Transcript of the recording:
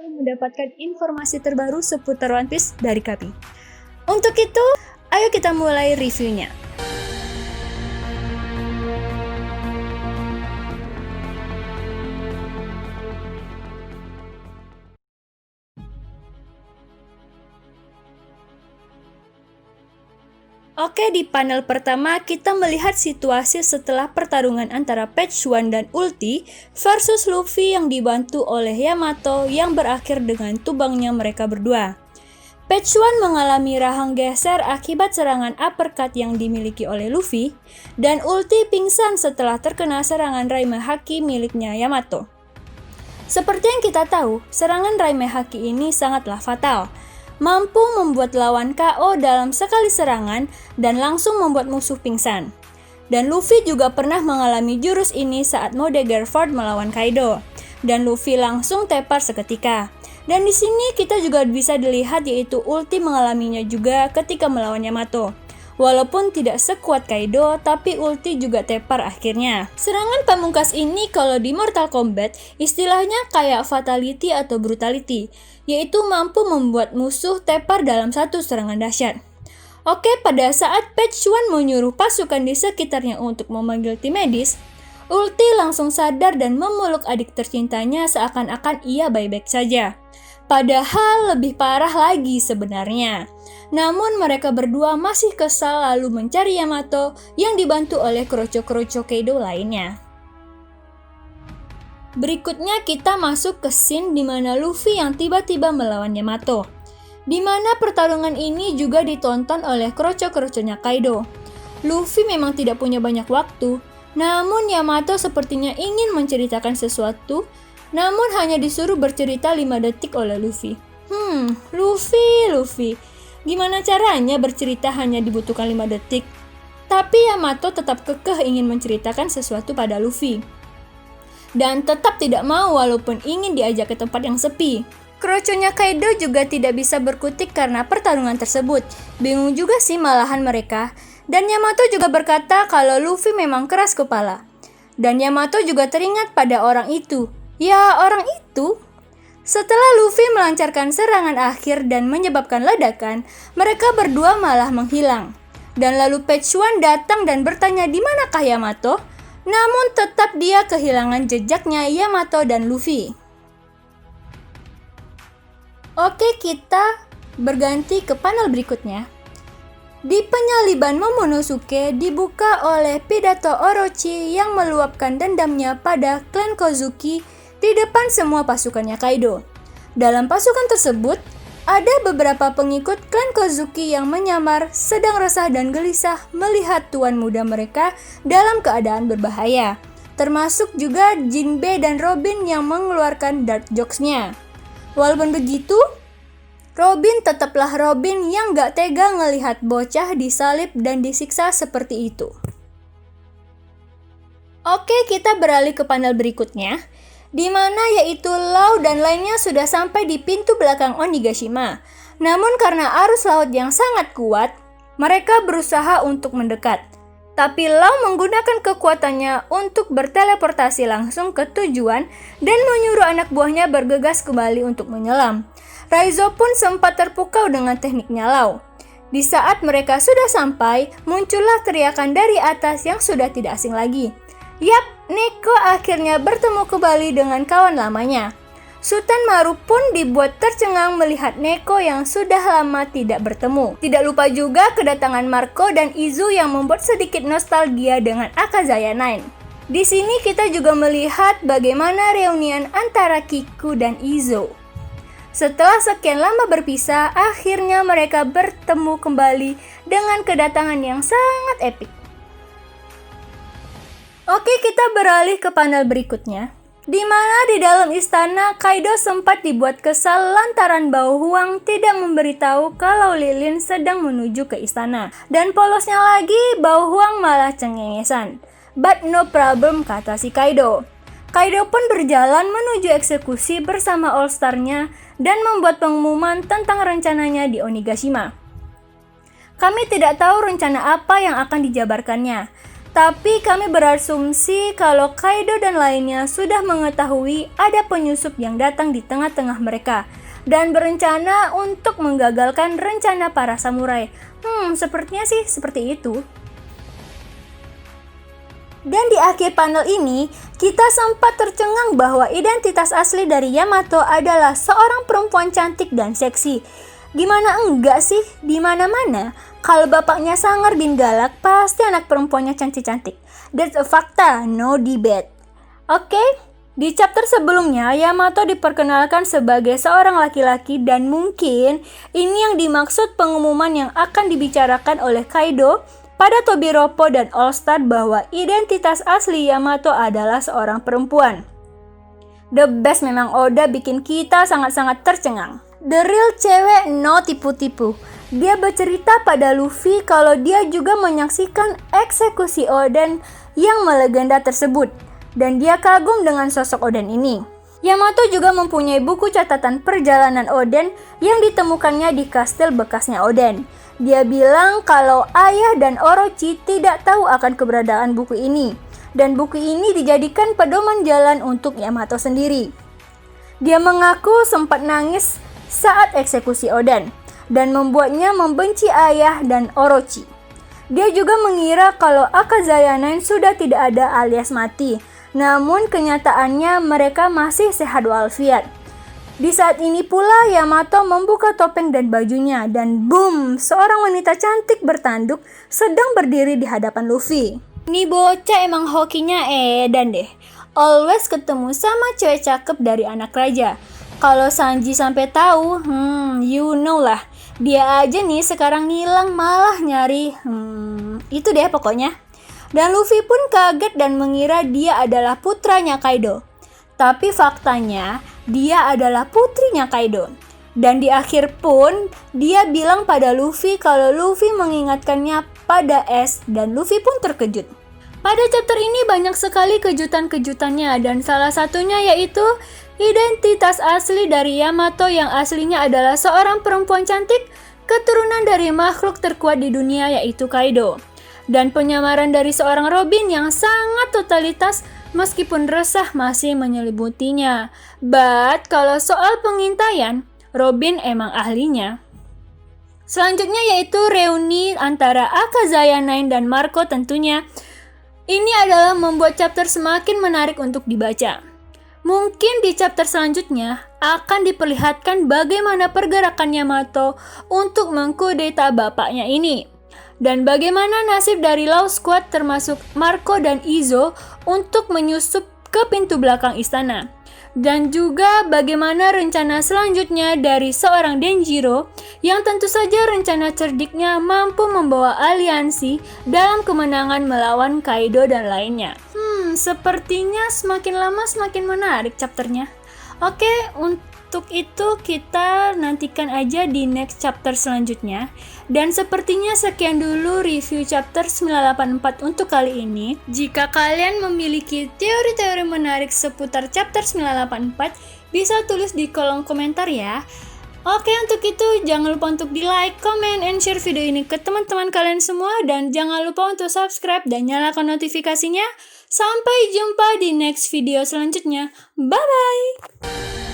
selalu mendapatkan informasi terbaru seputar One Piece dari kami. Untuk itu, ayo kita mulai reviewnya. Oke, di panel pertama kita melihat situasi setelah pertarungan antara Page One dan Ulti versus Luffy yang dibantu oleh Yamato yang berakhir dengan tumbangnya mereka berdua. Page One mengalami rahang geser akibat serangan uppercut yang dimiliki oleh Luffy, dan Ulti pingsan setelah terkena serangan Raime Haki miliknya Yamato. Seperti yang kita tahu, serangan Raime Haki ini sangatlah fatal, mampu membuat lawan KO dalam sekali serangan dan langsung membuat musuh pingsan. Dan Luffy juga pernah mengalami jurus ini saat mode Gearford melawan Kaido, dan Luffy langsung tepar seketika. Dan di sini kita juga bisa dilihat yaitu Ulti mengalaminya juga ketika melawan Yamato. Walaupun tidak sekuat Kaido, tapi Ulti juga tepar akhirnya. Serangan pamungkas ini kalau di Mortal Kombat istilahnya kayak fatality atau brutality, yaitu mampu membuat musuh tepar dalam satu serangan dahsyat. Oke, pada saat Page One menyuruh pasukan di sekitarnya untuk memanggil tim medis, Ulti langsung sadar dan memeluk adik tercintanya seakan-akan ia baik-baik saja. Padahal lebih parah lagi sebenarnya. Namun mereka berdua masih kesal lalu mencari Yamato yang dibantu oleh kroco-kroco Kaido lainnya. Berikutnya kita masuk ke scene di mana Luffy yang tiba-tiba melawan Yamato, di mana pertarungan ini juga ditonton oleh kroco-kroconya Kaido. Luffy memang tidak punya banyak waktu, namun Yamato sepertinya ingin menceritakan sesuatu, namun hanya disuruh bercerita 5 detik oleh Luffy. Luffy, gimana caranya bercerita hanya dibutuhkan 5 detik? Tapi Yamato tetap kekeh ingin menceritakan sesuatu pada Luffy, dan tetap tidak mau walaupun ingin diajak ke tempat yang sepi. Kroconya Kaido juga tidak bisa berkutik karena pertarungan tersebut. Bingung juga sih malahan mereka. Dan Yamato juga berkata kalau Luffy memang keras kepala. Dan Yamato juga teringat pada orang itu. Ya, orang itu. Setelah Luffy melancarkan serangan akhir dan menyebabkan ledakan, mereka berdua malah menghilang. Dan lalu Page One datang dan bertanya di manakah Yamato? Namun tetap dia kehilangan jejaknya Yamato dan Luffy. Oke, kita berganti ke panel berikutnya. Di penyaliban Momonosuke dibuka oleh pidato Orochi yang meluapkan dendamnya pada klan Kozuki di depan semua pasukannya Kaido. Dalam pasukan tersebut, ada beberapa pengikut klan Kozuki yang menyamar sedang resah dan gelisah melihat tuan muda mereka dalam keadaan berbahaya. Termasuk juga Jinbe dan Robin yang mengeluarkan dark jokes-nya. Walaupun begitu, Robin tetaplah Robin yang gak tega ngelihat bocah disalib dan disiksa seperti itu. Oke, kita beralih ke panel berikutnya, di mana yaitu Law dan lainnya sudah sampai di pintu belakang Onigashima. Namun karena arus laut yang sangat kuat, mereka berusaha untuk mendekat. Tapi Law menggunakan kekuatannya untuk berteleportasi langsung ke tujuan dan menyuruh anak buahnya bergegas kembali untuk menyelam. Raizo pun sempat terpukau dengan tekniknya Law. Di saat mereka sudah sampai, muncullah teriakan dari atas yang sudah tidak asing lagi. Yap, Neko akhirnya bertemu kembali dengan kawan lamanya. Sultan Maru pun dibuat tercengang melihat Neko yang sudah lama tidak bertemu. Tidak lupa juga kedatangan Marco dan Izu yang membuat sedikit nostalgia dengan Akazaya 9. Di sini kita juga melihat bagaimana reunian antara Kiku dan Izo. Setelah sekian lama berpisah, akhirnya mereka bertemu kembali dengan kedatangan yang sangat epik. Oke, kita beralih ke panel berikutnya, di mana di dalam istana Kaido sempat dibuat kesal lantaran Bao Huang tidak memberitahu kalau Lilin sedang menuju ke istana. Dan polosnya lagi, Bao Huang malah cengengesan. But no problem, kata si Kaido. Kaido pun berjalan menuju eksekusi bersama All-Star-nya dan membuat pengumuman tentang rencananya di Onigashima. Kami tidak tahu rencana apa yang akan dijabarkannya. Tapi kami berasumsi kalau Kaido dan lainnya sudah mengetahui ada penyusup yang datang di tengah-tengah mereka dan berencana untuk menggagalkan rencana para samurai. Sepertinya sih seperti itu. Dan di akhir panel ini, kita sempat tercengang bahwa identitas asli dari Yamato adalah seorang perempuan cantik dan seksi. Gimana enggak sih? Di mana-mana, kalau bapaknya sangar bin galak, pasti anak perempuannya cantik-cantik. That's a fakta, no debate. Oke? Di chapter sebelumnya, Yamato diperkenalkan sebagai seorang laki-laki dan mungkin ini yang dimaksud pengumuman yang akan dibicarakan oleh Kaido pada Tobiropo dan All Star bahwa identitas asli Yamato adalah seorang perempuan. The best memang Oda bikin kita sangat-sangat tercengang. The real cewek no tipu-tipu. Dia bercerita pada Luffy kalau dia juga menyaksikan eksekusi Oden yang melegenda tersebut. Dan dia kagum dengan sosok Oden ini. Yamato juga mempunyai buku catatan perjalanan Oden yang ditemukannya di kastil bekasnya Oden. Dia bilang kalau ayah dan Orochi tidak tahu akan keberadaan buku ini. Dan buku ini dijadikan pedoman jalan untuk Yamato sendiri. Dia mengaku sempat nangis saat eksekusi Oden dan membuatnya membenci ayah dan Orochi. Dia juga mengira kalau Akazaya Nine sudah tidak ada alias mati. Namun kenyataannya mereka masih sehat walafiat. Di saat ini pula Yamato membuka topeng dan bajunya dan boom, seorang wanita cantik bertanduk sedang berdiri di hadapan Luffy. Ini bocah emang hokinya edan deh. Always ketemu sama cewek cakep dari anak raja. Kalau Sanji sampai tahu, you know lah. Dia aja nih sekarang ngilang malah nyari, itu deh pokoknya. Dan Luffy pun kaget dan mengira dia adalah putranya Kaido. Tapi faktanya, dia adalah putrinya Kaido. Dan di akhir pun, dia bilang pada Luffy kalau Luffy mengingatkannya pada S dan Luffy pun terkejut. Pada chapter ini banyak sekali kejutan-kejutannya dan salah satunya yaitu identitas asli dari Yamato yang aslinya adalah seorang perempuan cantik, keturunan dari makhluk terkuat di dunia yaitu Kaido. Dan penyamaran dari seorang Robin yang sangat totalitas meskipun resah masih menyelibutinya. But kalau soal pengintaian, Robin emang ahlinya. Selanjutnya yaitu reuni antara Akazaya Nine dan Marco tentunya. Ini adalah membuat chapter semakin menarik untuk dibaca. Mungkin di chapter selanjutnya akan diperlihatkan bagaimana pergerakan Yamato untuk mengkudeta bapaknya ini. Dan bagaimana nasib dari Law Squad termasuk Marco dan Izo untuk menyusup ke pintu belakang istana. Dan juga bagaimana rencana selanjutnya dari seorang Denjiro yang tentu saja rencana cerdiknya mampu membawa aliansi dalam kemenangan melawan Kaido dan lainnya. Sepertinya semakin lama semakin menarik chapternya. Oke, untuk itu kita nantikan aja di next chapter selanjutnya. Dan sepertinya sekian dulu review chapter 984 untuk kali ini. Jika kalian memiliki teori-teori menarik seputar chapter 984, bisa tulis di kolom komentar ya. Oke, untuk itu jangan lupa untuk di like, comment, and share video ini ke teman-teman kalian semua. Dan jangan lupa untuk subscribe dan nyalakan notifikasinya. Sampai jumpa di next video selanjutnya. Bye-bye!